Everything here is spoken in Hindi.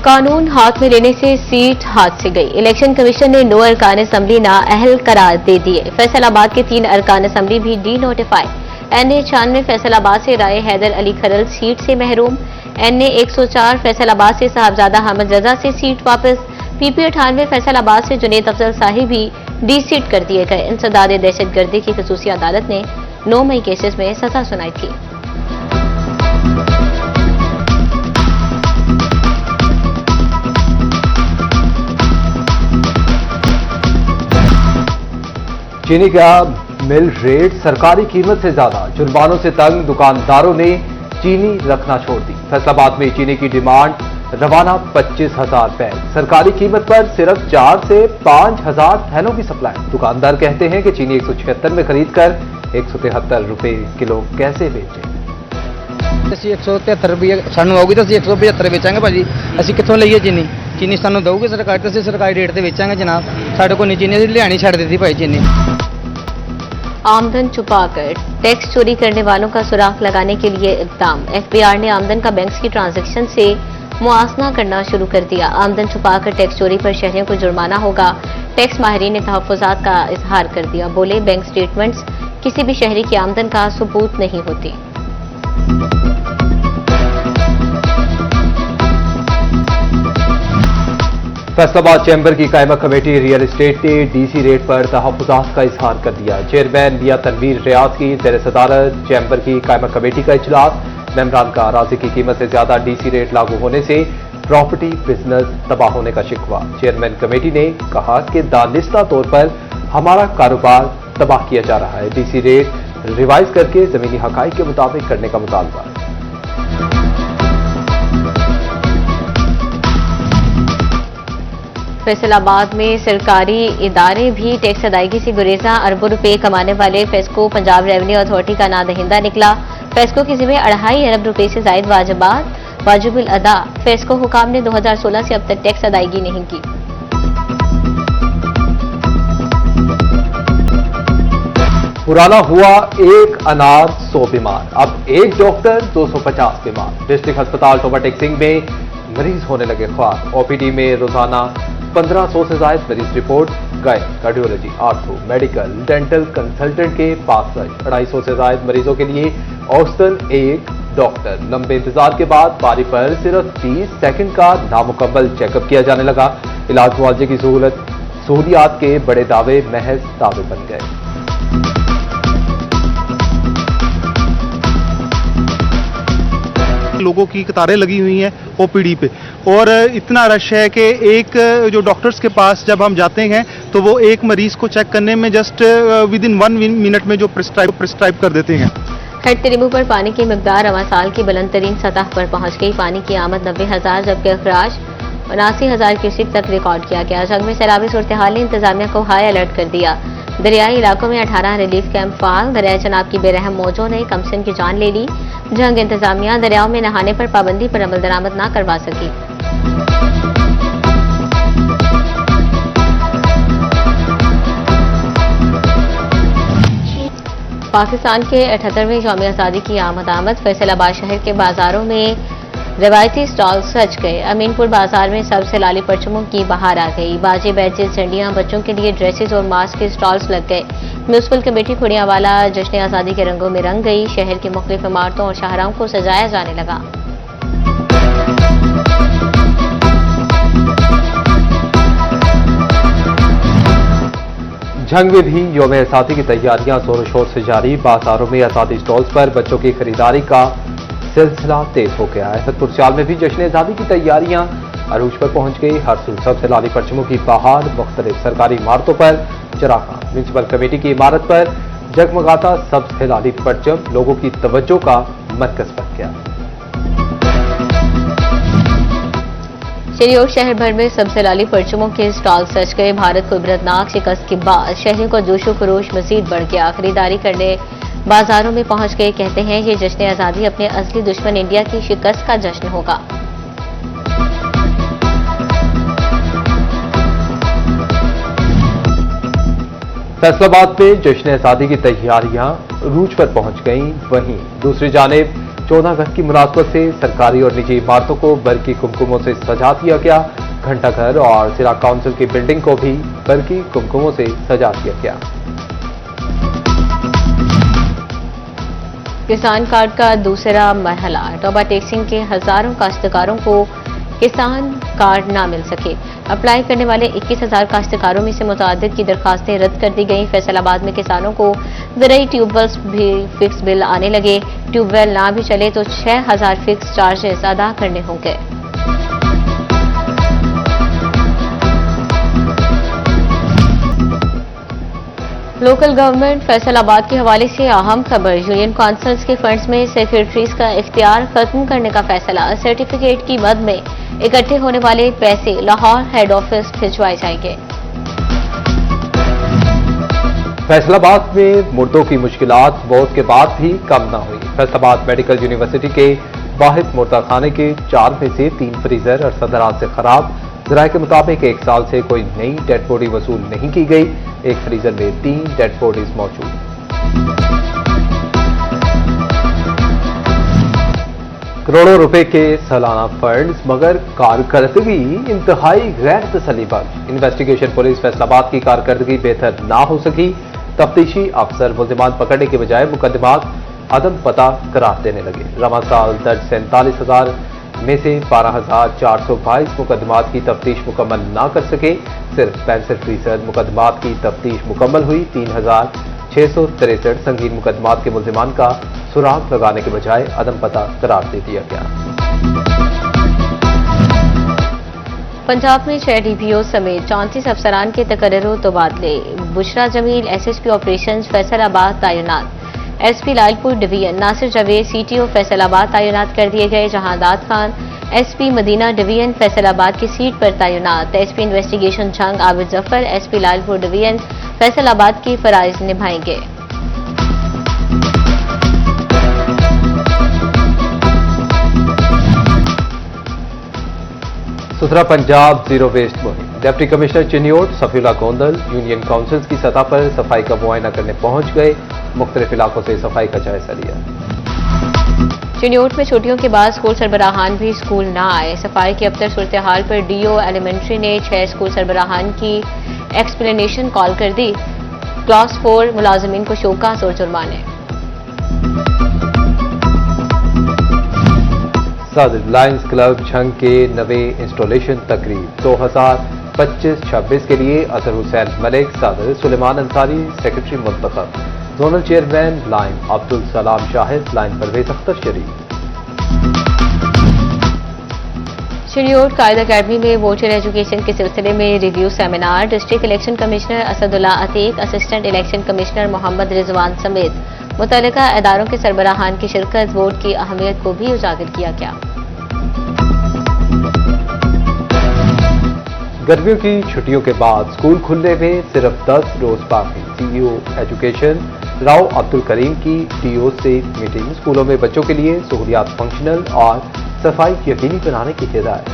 कानून हाथ में लेने से सीट हाथ से गई। इलेक्शन कमीशन ने 9 अरकान असम्बली नाअहल करार दे दिए। फैसलाबाद के 3 अरकान असम्बली भी डी नोटिफाई। NA 96 फैसलाबाद से राय हैदर अली खरल सीट से महरूम। NA 104 फैसलाबाद से साहबजादा अहमद रजा से सीट वापस। PP 98 फैसलाबाद से जुनेद अफजल साहिब भी डी सीट कर दिए गए। इंसदाद दहशतगर्दी की खसूसी अदालत ने 9 मई केसेस में सजा सुनाई थी। चीनी का मिल रेट सरकारी कीमत से ज्यादा, जुर्मानों से तंग दुकानदारों ने चीनी रखना छोड़ दी। फैसलाबाद में चीनी की डिमांड रवाना 25,000 बैग, सरकारी कीमत पर सिर्फ 4 से 5,000 थैलों की सप्लाई। दुकानदार कहते हैं कि चीनी 176 में खरीद कर 173 रुपए किलो कैसे बेचें। ਅਸੀਂ 173 ਰੁਪਏ ਸਾਨੂੰ ਆਉਗੀ ਤਾਂ ਅਸੀਂ 175 ਵੇਚਾਂਗੇ ਭਾਜੀ। ਅਸੀਂ ਕਿੱਥੋਂ ਲਈਏ ਚੀਨੀ? ਚੀਨੀ ਸਾਨੂੰ ਦਊਗੇ ਸਰਕਾਰ ਤੇ ਅਸੀਂ ਸਰਕਾਰੀ ਰੇਟ ਤੇ ਵੇਚਾਂਗੇ ਜਨਾਬ। ਸਾਡੇ ਕੋਲ ਨਹੀਂ ਚੀਨੀ, ਅਸੀਂ ਲਿਆਣੀ ਛੱਡ ਦਿੱਤੀ ਭਾਈ चीनी। आमदन छुपाकर टैक्स चोरी करने वालों का सुराग लगाने के लिए इक़दाम। FBI ने आमदन का बैंक की ट्रांजैक्शन से मुआसना करना शुरू कर दिया। आमदन छुपाकर टैक्स चोरी पर शहरियों को जुर्माना होगा। टैक्स माहिरीन ने तहफ़्फ़ुज़ात का इजहार कर दिया। बोले, बैंक स्टेटमेंट्स किसी भी शहरी की आमदन का सबूत नहीं होती। फैसलाबाद चैम्बर की कायमा कमेटी रियल एस्टेट ने DC रेट पर तहफ़्फ़ुज़ात का इजहार कर दिया। चेयरमैन मियां तनवीर रियाज की ज़ेर सदारत चैम्बर की कायमा कमेटी का इजलास। मेंबरान का अराज़ी की कीमत से ज्यादा DC रेट लागू होने से प्रॉपर्टी बिजनेस तबाह होने का शिकवा। चेयरमैन कमेटी ने कहा कि दानिस्ता तौर पर हमारा कारोबार तबाह किया जा रहा है। DC रेट रिवाइज करके जमीनी हकाइक के मुताबिक करने का मुतालबा। फैसलाबाद में सरकारी इदारे भी टैक्स अदायगी से गुरेजा। अरबों रुपए कमाने वाले फेस्को पंजाब रेवेन्यू अथॉरिटी का नादहिंदा निकला। फेस्को की जिम्मे 2.5 अरब रुपए से जायद वाजिबुल अदा। फेस्को हुकाम ने 2016 से अब तक टैक्स अदायगी नहीं की। पुराना हुआ एक अनार 100 बीमार, अब एक डॉक्टर 250 बीमार। डिस्ट्रिक्ट अस्पताल टोबा टेक सिंह में मरीज होने लगे ख्वार। OPD में रोजाना 1500 से ज्यादा मरीज रिपोर्ट गए। Cardiology, ortho, medical, dental consultant के 65, 250 से ज्यादा मरीजों के लिए औसतन एक डॉक्टर। लंबे इंतजार के बाद बारी पर सिर्फ 30 सेकंड का नामुकम्मल चेकअप किया जाने लगा। इलाज मुआवजे की सहूलियात के बड़े दावे महज दावे बन गए। लोगों की कतारें लगी हुई हैं OPD पे और इतना रश है कि एक जो डॉक्टर्स के पास जब हम जाते हैं तो वो एक मरीज को चेक करने में जस्ट विद इन 1 मिनट में जो प्रिस्क्राइब कर देते हैं। हेड तिरिमू पर पानी की मिकदार रवां साल की बुलंद तरीन सतह पर पहुंच गई। पानी की आमद 90,000 जबकि अखराज 79,000 क्यूसेक तक रिकॉर्ड किया गया। जंग में सैलाबी सूरत हाल ने इंतजामिया को हाई अलर्ट कर दिया। दरियाई इलाकों में 18 रिलीफ कैंप फाल। दरिया चनाब की बेरहम मौजों ने कमसिन की जान ले ली। जंग इंतजामिया दरियाओं में नहाने पर पाबंदी पर अमल दरामद न करवा सकी। पाकिस्तान के 78वें यौम आज़ादी की आमद। फैसलाबाद शहर के बाजारों में रवायती स्टॉल सज गए। अमीनपुर बाजार में सबसे लाली परचमों की बहार आ गई। बाजे, बैचेस, झंडियां, बच्चों के लिए ड्रेसेस और मास्क के स्टॉल्स लग गए। म्यूनिसिपल कमेटी खुड़ियावाला जश्न आज़ादी के रंगों में रंग गई। शहर की मुख्तलिफ इमारतों और शाहराहों को सजाया जाने लगा। जंग में भी यौम आज़ादी की तैयारियां जोरों शोर से जारी। बाजारों में आज़ादी स्टॉल्स पर बच्चों की खरीदारी का सिलसिला तेज हो गया है। हसनपुर सियाल में भी जश्न आज़ादी की तैयारियां अरूज पर पहुंच गई। हर सू सबसे लाली परचमों की बहार। मुख्तलिफ सरकारी इमारतों पर चरागाह। म्यूनिसिपल कमेटी की इमारत पर जगमगाता सबसे लाली परचम लोगों की तवज्जो का मरकज बन गया। शहर शहर भर में सबसे लाली परचमों के स्टॉल सज गए। भारत को इबरतनाक शिकस्त के बाद शहरियों का जोशो खरोश मजीद बढ़ गया। खरीदारी करने बाजारों में पहुंच गए। कहते हैं ये जश्न आज़ादी अपने असली दुश्मन इंडिया की शिकस्त का जश्न होगा। फैसलाबाद में जश्न आज़ादी की तैयारियां रूज पर पहुंच गईं। वहीं दूसरी जानिब 14 अगस्त की मुनासबत से सरकारी और निजी इमारतों को बरकी कुमकुमों से सजा दिया गया। घंटाघर और जिला काउंसिल की बिल्डिंग को भी बरकी कुमकुमों से सजा दिया गया। किसान कार्ड का दूसरा मरहला, टोबा टेक्सिंग के हजारों काश्तकारों को किसान कार्ड ना मिल सके। अप्लाई करने वाले 21,000 काश्तकारों में से मुतअद्दिद की दरखास्तें रद्द कर दी गईं। फैसलाबाद में किसानों को ज़राई ट्यूबवेल्स भी फिक्स बिल आने लगे। ट्यूबवेल ना भी चले तो 6,000 फिक्स चार्जेस अदा करने होंगे। लोकल गवर्नमेंट फैसलाबाद के हवाले से अहम खबर, यूनियन काउंसिल्स के फंड्स में सेक्रेटरीज का इख्तियार खत्म करने का फैसला। सर्टिफिकेट की मद में इकट्ठे होने वाले पैसे लाहौर हेड ऑफिस भिजवाए जाएंगे। फैसलाबाद में मुर्दों की मुश्किलात मौत के बाद भी कम न हुई। फैसलाबाद मेडिकल यूनिवर्सिटी के वाहिद मुर्दा खाने के 4 में से 3 फ्रीजर अरसद दराज से खराब। जराये के मुताबिक 1 साल से कोई नई डेड बॉडी वसूल नहीं की गई। एक फ्रीजर में 3 डेड बॉडीज मौजूद। करोड़ों रुपए के सालाना फंड्स मगर कारकर्दगी इंतहाई गैर तसल्लीबख्श। इन्वेस्टिगेशन पुलिस फैसलाबाद की कारकर्दगी बेहतर ना हो सकी। तफ्तीशी अफसर मुल्जिमान पकड़ने के बजाय मुकदमात अदम पता करार देने लगे। रवा साल दर्ज 47,000 में से 12,422 मुकदमात की तफ्तीश मुकम्मल ना कर सके। सिर्फ 65% मुकदमात की तफ्तीश मुकम्मल हुई। 3,663 संगीन मुकदमात के मुल्जिमान का सुराग लगाने के बजाय अदम पता करार दे दिया गया। पंजाब में 6 डीपीओ समेत 34 अफसरान के तकर्रुर तबादले। बुशरा जमील एसएसपी ऑपरेशंस फैसलाबाद तैनात। SP Lalpur division Nasir Javed CTO Faisalabad तैनात कर दिए गए। जहांदाद खान एसपी मदीना डिवीजन फैसलाबाद की सीट पर तैनात। SP investigation Jang Abid Zafar SP Lalpur division Faisalabad की फराइज निभाएंगे। सुथरा पंजाब जीरो वेस्ट मुहिम। Deputy commissioner Chiniot Safiullah Gondal union councils की सतह पर सफाई का मुआयना करने पहुंच गए। मुख्तलिफ इलाकों से सफाई का जायजा लिया। चिन्योट में छुट्टियों के बाद स्कूल सरबराहान भी स्कूल न आए। सफाई की अबतर सूरत हाल पर डीओ एलिमेंट्री ने 6 स्कूल सरबराहान की एक्सप्लेनेशन कॉल कर दी। क्लास 4 मुलाजमीन को शोकास और जुर्माने। सदर लायंस क्लब झंग के नवे इंस्टॉलेशन तकरीब 2025-26 के लिए अजहर हुसैन मलिक, सदर सुलेमान अंसारी सेक्रेटरी मुंतखब। Zonal chairman lion Abdul Salam Shahid, lion Parvez Akhtar Sharif. Chiniot Qaida academy में वोटर एजुकेशन के सिलसिले में review seminar. District election commissioner Asadullah Atiq, assistant election commissioner Muhammad Rizwan समेत मुतल्लिका इदारों के सरबराहान की शिरकत। वोट की अहमियत को भी उजागर किया गया। गर्मियों की छुट्टियों के बाद स्कूल खुलने में सिर्फ 10 रोज बाकी। सीईओ एजुकेशन राव अब्दुल करीम की डीओ से मीटिंग। स्कूलों में बच्चों के लिए सहूलियात फंक्शनल और सफाई यकीनी बनाने की हिदायत।